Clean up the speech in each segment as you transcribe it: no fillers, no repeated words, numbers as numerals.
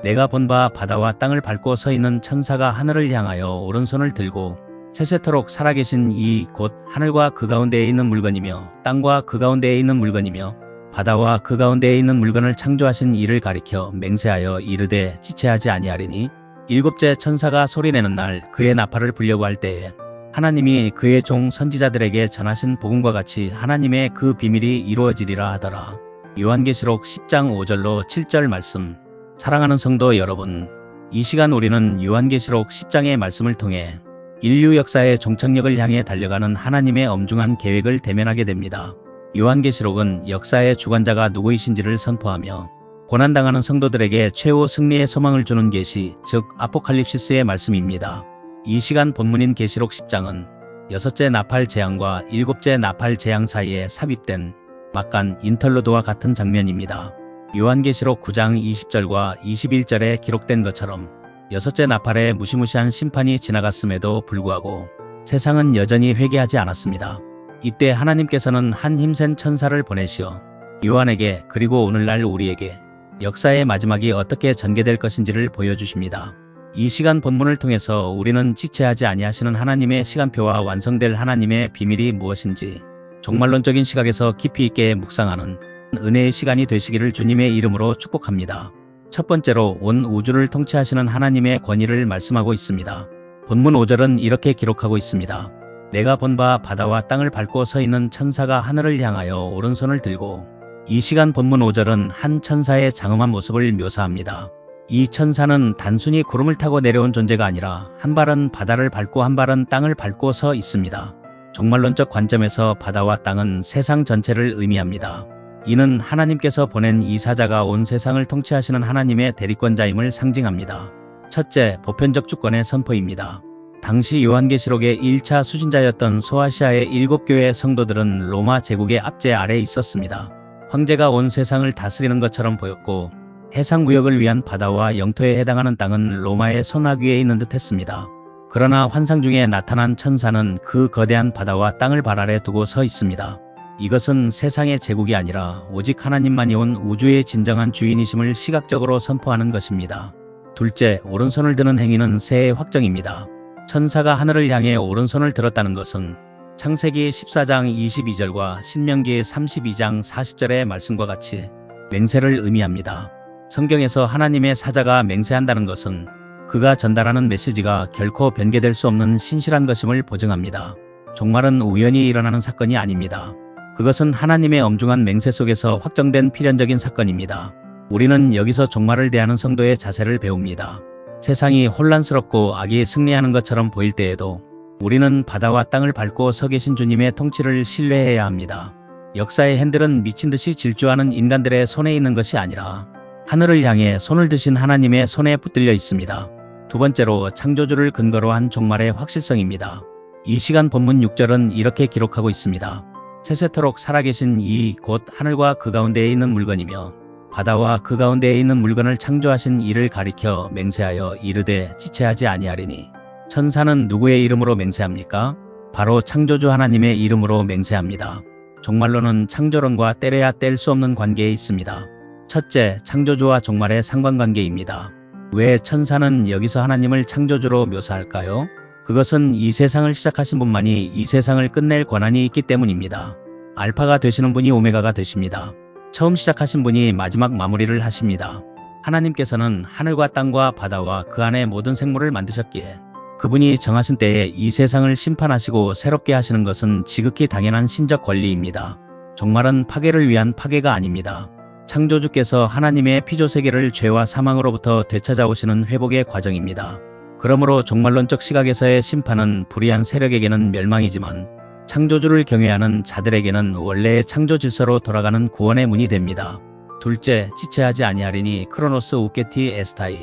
내가 본 바 바다와 땅을 밟고 서 있는 천사가 하늘을 향하여 오른손을 들고 세세토록 살아계신 이 곧 하늘과 그 가운데에 있는 물건이며 땅과 그 가운데에 있는 물건이며 바다와 그 가운데에 있는 물건을 창조하신 이를 가리켜 맹세하여 이르되 지체하지 아니하리니 일곱째 천사가 소리내는 날 그의 나팔을 불려고 할 때에 하나님이 그의 종 선지자들에게 전하신 복음과 같이 하나님의 그 비밀이 이루어지리라 하더라. 요한계시록 10장 5절로 7절 말씀. 사랑하는 성도 여러분, 이 시간 우리는 요한계시록 10장의 말씀을 통해 인류 역사의 종착역을 향해 달려가는 하나님의 엄중한 계획을 대면하게 됩니다. 요한계시록은 역사의 주관자가 누구이신지를 선포하며 고난당하는 성도들에게 최후 승리의 소망을 주는 계시, 즉 아포칼립시스의 말씀입니다. 이 시간 본문인 계시록 10장은 여섯째 나팔 재앙과 일곱째 나팔 재앙 사이에 삽입된 막간 인터루드와 같은 장면입니다. 요한계시록 9장 20절과 21절에 기록된 것처럼 여섯째 나팔의 무시무시한 심판이 지나갔음에도 불구하고 세상은 여전히 회개하지 않았습니다. 이때 하나님께서는 한 힘센 천사를 보내시어 요한에게 그리고 오늘날 우리에게 역사의 마지막이 어떻게 전개될 것인지를 보여주십니다. 이 시간 본문을 통해서 우리는 지체하지 아니하시는 하나님의 시간표와 완성될 하나님의 비밀이 무엇인지 종말론적인 시각에서 깊이 있게 묵상하는 은혜의 시간이 되시기를 주님의 이름으로 축복합니다. 첫 번째로 온 우주를 통치하시는 하나님의 권위를 말씀하고 있습니다. 본문 5절은 이렇게 기록하고 있습니다. 내가 본 바 바다와 땅을 밟고 서 있는 천사가 하늘을 향하여 오른손을 들고. 이 시간 본문 5절은 한 천사의 장엄한 모습을 묘사합니다. 이 천사는 단순히 구름을 타고 내려온 존재가 아니라 한 발은 바다를 밟고 한 발은 땅을 밟고 서 있습니다. 종말론적 관점에서 바다와 땅은 세상 전체를 의미합니다. 이는 하나님께서 보낸 이 사자가 온 세상을 통치하시는 하나님의 대리권자임을 상징합니다. 첫째, 보편적 주권의 선포입니다. 당시 요한계시록의 1차 수신자였던 소아시아의 7교회 성도들은 로마 제국의 압제 아래에 있었습니다. 황제가 온 세상을 다스리는 것처럼 보였고 해상무역을 위한 바다와 영토에 해당하는 땅은 로마의 손아귀에 있는 듯 했습니다. 그러나 환상 중에 나타난 천사는 그 거대한 바다와 땅을 발 아래 두고 서 있습니다. 이것은 세상의 제국이 아니라 오직 하나님만이 온 우주의 진정한 주인이심을 시각적으로 선포하는 것입니다. 둘째, 오른손을 드는 행위는 새의 확정입니다. 천사가 하늘을 향해 오른손을 들었다는 것은 창세기 14장 22절과 신명기 32장 40절의 말씀과 같이 맹세를 의미합니다. 성경에서 하나님의 사자가 맹세한다는 것은 그가 전달하는 메시지가 결코 변개될 수 없는 신실한 것임을 보증합니다. 종말은 우연히 일어나는 사건이 아닙니다. 그것은 하나님의 엄중한 맹세 속에서 확정된 필연적인 사건입니다. 우리는 여기서 종말을 대하는 성도의 자세를 배웁니다. 세상이 혼란스럽고 악이 승리하는 것처럼 보일 때에도 우리는 바다와 땅을 밟고 서 계신 주님의 통치를 신뢰해야 합니다. 역사의 핸들은 미친 듯이 질주하는 인간들의 손에 있는 것이 아니라 하늘을 향해 손을 드신 하나님의 손에 붙들려 있습니다. 두 번째로 창조주를 근거로 한 종말의 확실성입니다. 이 시간 본문 6절은 이렇게 기록하고 있습니다. 세세토록 살아계신 이 곧 하늘과 그 가운데에 있는 물건이며 바다와 그 가운데에 있는 물건을 창조하신 이를 가리켜 맹세하여 이르되 지체하지 아니하리니. 천사는 누구의 이름으로 맹세합니까? 바로 창조주 하나님의 이름으로 맹세합니다. 종말론은 창조론과 떼려야 뗄 수 없는 관계에 있습니다. 첫째, 창조주와 종말의 상관관계입니다. 왜 천사는 여기서 하나님을 창조주로 묘사할까요? 그것은 이 세상을 시작하신 분만이 이 세상을 끝낼 권한이 있기 때문입니다. 알파가 되시는 분이 오메가가 되십니다. 처음 시작하신 분이 마지막 마무리를 하십니다. 하나님께서는 하늘과 땅과 바다와 그 안에 모든 생물을 만드셨기에 그분이 정하신 때에 이 세상을 심판하시고 새롭게 하시는 것은 지극히 당연한 신적 권리입니다. 종말은 파괴를 위한 파괴가 아닙니다. 창조주께서 하나님의 피조세계를 죄와 사망으로부터 되찾아오시는 회복의 과정입니다. 그러므로 종말론적 시각에서의 심판은 불의한 세력에게는 멸망이지만 창조주를 경외하는 자들에게는 원래의 창조 질서로 돌아가는 구원의 문이 됩니다. 둘째, 지체하지 아니하리니 크로노스 우케티 에스타이.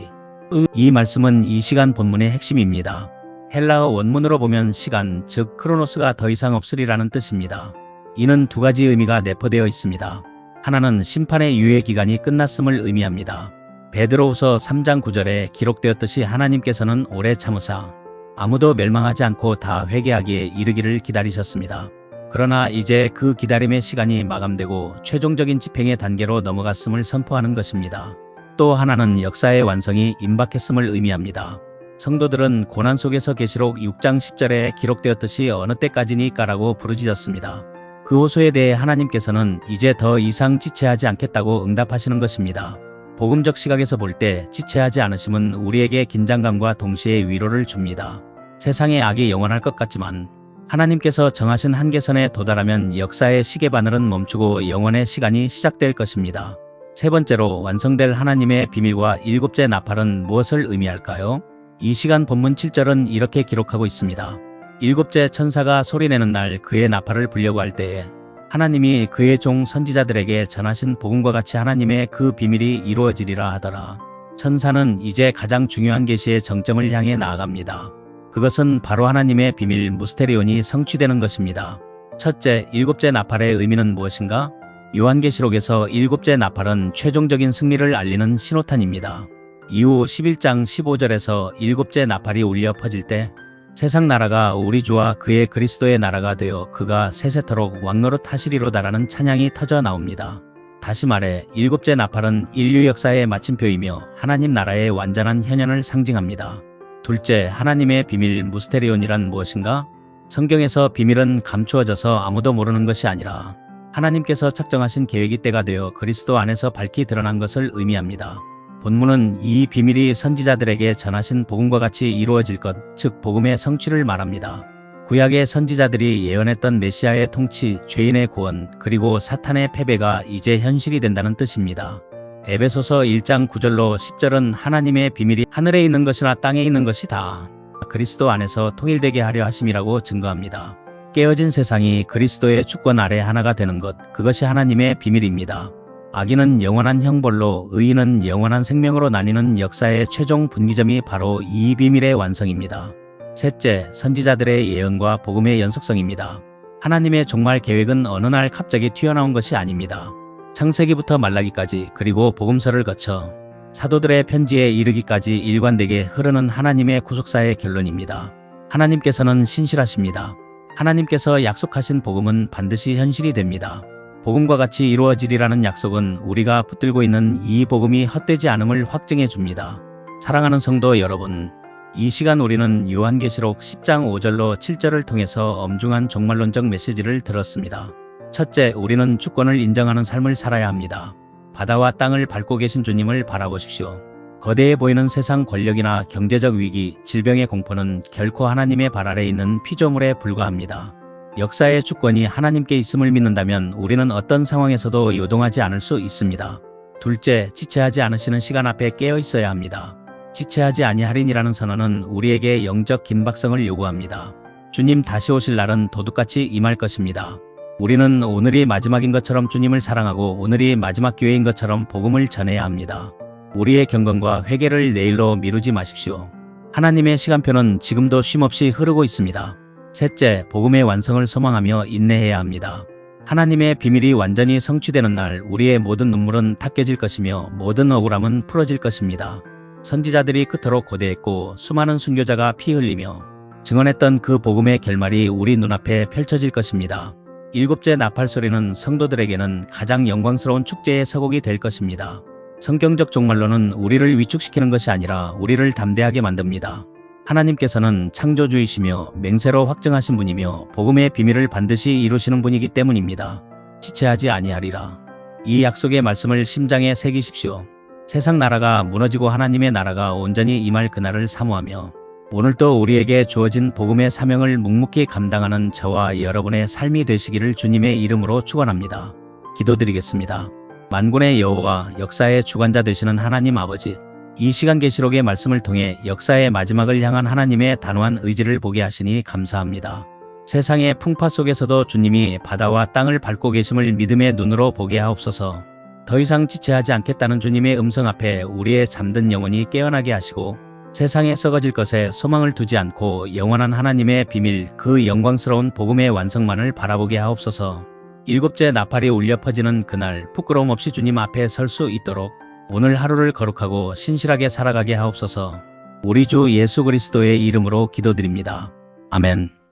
이 말씀은 이 시간 본문의 핵심입니다. 헬라어 원문으로 보면 시간, 즉 크로노스가 더 이상 없으리라는 뜻입니다. 이는 두 가지 의미가 내포되어 있습니다. 하나는 심판의 유예 기간이 끝났음을 의미합니다. 베드로후서 3장 9절에 기록되었듯이 하나님께서는 오래 참으사 아무도 멸망하지 않고 다 회개하기에 이르기를 기다리셨습니다. 그러나 이제 그 기다림의 시간이 마감되고 최종적인 집행의 단계로 넘어갔음을 선포하는 것입니다. 또 하나는 역사의 완성이 임박했음을 의미합니다. 성도들은 고난 속에서 계시록 6장 10절에 기록되었듯이 어느 때까지니까라고 부르짖었습니다. 그 호소에 대해 하나님께서는 이제 더 이상 지체하지 않겠다고 응답하시는 것입니다. 복음적 시각에서 볼 때 지체하지 않으심은 우리에게 긴장감과 동시에 위로를 줍니다. 세상의 악이 영원할 것 같지만 하나님께서 정하신 한계선에 도달하면 역사의 시계바늘은 멈추고 영원의 시간이 시작될 것입니다. 세 번째로 완성될 하나님의 비밀과 일곱째 나팔은 무엇을 의미할까요? 이 시간 본문 7절은 이렇게 기록하고 있습니다. 일곱째 천사가 소리내는 날 그의 나팔을 불려고 할 때에 하나님이 그의 종 선지자들에게 전하신 복음과 같이 하나님의 그 비밀이 이루어지리라 하더라. 천사는 이제 가장 중요한 계시의 정점을 향해 나아갑니다. 그것은 바로 하나님의 비밀 무스테리온이 성취되는 것입니다. 첫째, 일곱째 나팔의 의미는 무엇인가? 요한계시록에서 일곱째 나팔은 최종적인 승리를 알리는 신호탄입니다. 이후 11장 15절에서 일곱째 나팔이 울려 퍼질 때 세상 나라가 우리 주와 그의 그리스도의 나라가 되어 그가 세세토록 왕노릇 하시리로다라는 찬양이 터져 나옵니다. 다시 말해 일곱째 나팔은 인류 역사의 마침표이며 하나님 나라의 완전한 현현을 상징합니다. 둘째, 하나님의 비밀 무스테리온이란 무엇인가? 성경에서 비밀은 감추어져서 아무도 모르는 것이 아니라 하나님께서 책정하신 계획이 때가 되어 그리스도 안에서 밝히 드러난 것을 의미합니다. 본문은 이 비밀이 선지자들에게 전하신 복음과 같이 이루어질 것, 즉 복음의 성취를 말합니다. 구약의 선지자들이 예언했던 메시아의 통치, 죄인의 구원, 그리고 사탄의 패배가 이제 현실이 된다는 뜻입니다. 에베소서 1장 9절로 10절은 하나님의 비밀이 하늘에 있는 것이나 땅에 있는 것이 다 그리스도 안에서 통일되게 하려 하심이라고 증거합니다. 깨어진 세상이 그리스도의 주권 아래 하나가 되는 것, 그것이 하나님의 비밀입니다. 악인은 영원한 형벌로 의인은 영원한 생명으로 나뉘는 역사의 최종 분기점이 바로 이 비밀의 완성입니다. 셋째, 선지자들의 예언과 복음의 연속성입니다. 하나님의 종말 계획은 어느 날 갑자기 튀어나온 것이 아닙니다. 창세기부터 말라기까지 그리고 복음서를 거쳐 사도들의 편지에 이르기까지 일관되게 흐르는 하나님의 구속사의 결론입니다. 하나님께서는 신실하십니다. 하나님께서 약속하신 복음은 반드시 현실이 됩니다. 복음과 같이 이루어지리라는 약속은 우리가 붙들고 있는 이 복음이 헛되지 않음을 확증해 줍니다. 사랑하는 성도 여러분, 이 시간 우리는 요한계시록 10장 5절로 7절을 통해서 엄중한 종말론적 메시지를 들었습니다. 첫째, 우리는 주권을 인정하는 삶을 살아야 합니다. 바다와 땅을 밟고 계신 주님을 바라보십시오. 거대해 보이는 세상 권력이나 경제적 위기, 질병의 공포는 결코 하나님의 발 아래 있는 피조물에 불과합니다. 역사의 주권이 하나님께 있음을 믿는다면 우리는 어떤 상황에서도 요동하지 않을 수 있습니다. 둘째, 지체하지 않으시는 시간 앞에 깨어 있어야 합니다. 지체하지 아니하리니라는 선언은 우리에게 영적 긴박성을 요구합니다. 주님 다시 오실 날은 도둑같이 임할 것입니다. 우리는 오늘이 마지막인 것처럼 주님을 사랑하고 오늘이 마지막 기회인 것처럼 복음을 전해야 합니다. 우리의 경건과 회개를 내일로 미루지 마십시오. 하나님의 시간표는 지금도 쉼없이 흐르고 있습니다. 셋째, 복음의 완성을 소망하며 인내해야 합니다. 하나님의 비밀이 완전히 성취되는 날 우리의 모든 눈물은 닦여질 것이며 모든 억울함은 풀어질 것입니다. 선지자들이 그토록 고대했고 수많은 순교자가 피 흘리며 증언했던 그 복음의 결말이 우리 눈앞에 펼쳐질 것입니다. 일곱째 나팔 소리는 성도들에게는 가장 영광스러운 축제의 서곡이 될 것입니다. 성경적 종말론은 우리를 위축시키는 것이 아니라 우리를 담대하게 만듭니다. 하나님께서는 창조주이시며 맹세로 확정하신 분이며 복음의 비밀을 반드시 이루시는 분이기 때문입니다. 지체하지 아니하리라. 이 약속의 말씀을 심장에 새기십시오. 세상 나라가 무너지고 하나님의 나라가 온전히 임할 그날을 사모하며 오늘도 우리에게 주어진 복음의 사명을 묵묵히 감당하는 저와 여러분의 삶이 되시기를 주님의 이름으로 축원합니다. 기도드리겠습니다. 만군의 여호와, 역사의 주관자 되시는 하나님 아버지, 이 시간 계시록의 말씀을 통해 역사의 마지막을 향한 하나님의 단호한 의지를 보게 하시니 감사합니다. 세상의 풍파 속에서도 주님이 바다와 땅을 밟고 계심을 믿음의 눈으로 보게 하옵소서. 더 이상 지체하지 않겠다는 주님의 음성 앞에 우리의 잠든 영혼이 깨어나게 하시고 세상에 썩어질 것에 소망을 두지 않고 영원한 하나님의 비밀, 그 영광스러운 복음의 완성만을 바라보게 하옵소서. 일곱째 나팔이 울려 퍼지는 그날 부끄러움 없이 주님 앞에 설 수 있도록 오늘 하루를 거룩하고 신실하게 살아가게 하옵소서. 우리 주 예수 그리스도의 이름으로 기도드립니다. 아멘.